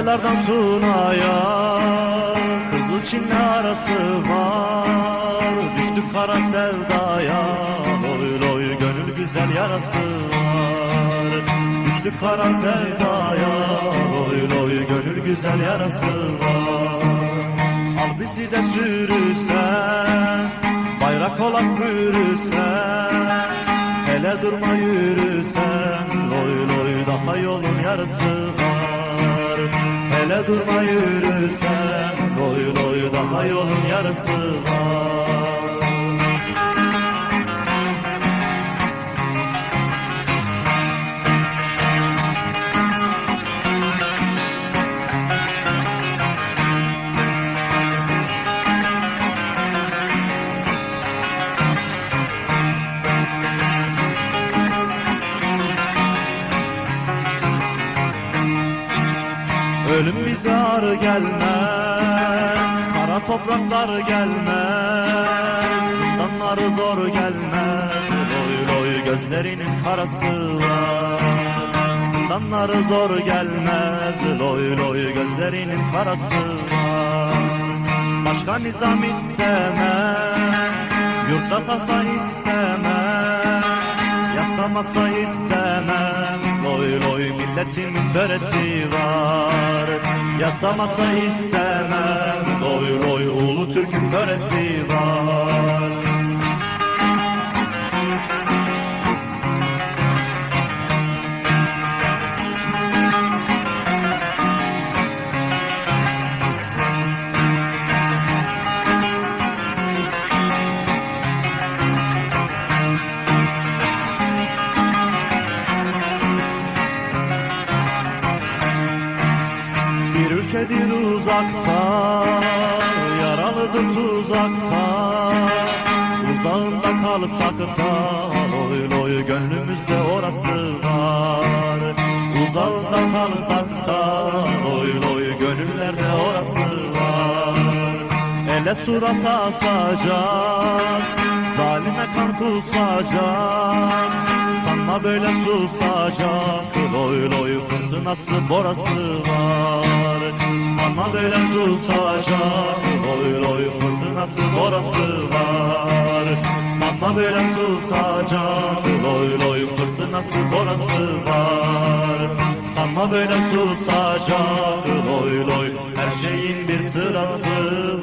Yaylardan Tuna'ya Kızılçin'le arası var. Düştük kara sevdaya, loy loy gönül güzel yarası var. Düştük kara sevdaya, loy loy gönül güzel yarası var. Al bizi de sürürsen, bayrak olan bürürsen, hele durma yürürsen, loy loy daha yolun yarısı var. Hele durma yürürsen, loy loy daha yolun yarısı var. Ölüm bize ağır gelmez, kara topraklar gelmez, zindanları zor gelmez, loy loy gözlerinin karası var. Zindanları zor gelmez, loy loy gözlerinin karası var. Başka nizam istemem, yurtta tasa istemem, yasamasa istemem, loy loy milletimin böresi var. Yasamasa istemem, loy loy ulu Türk'ün böresi var. Bir ülkedir uzakta, yaralıdır tuzakta, uzağında kalsak da, loy loy gönlümüzde orası var. Uzağında kalsak da, loy loy gönüllerde orası var. Ele surata asacak, zalime kan kusacak, sanma böyle susacak, loy loy fırtınası borası var. Sanma böyle susacak, loy loy fırtınası borası var. Sanma böyle susacak, loy loy fırtınası borası var. Sanma böyle susacak, loy loy her şeyin bir sırası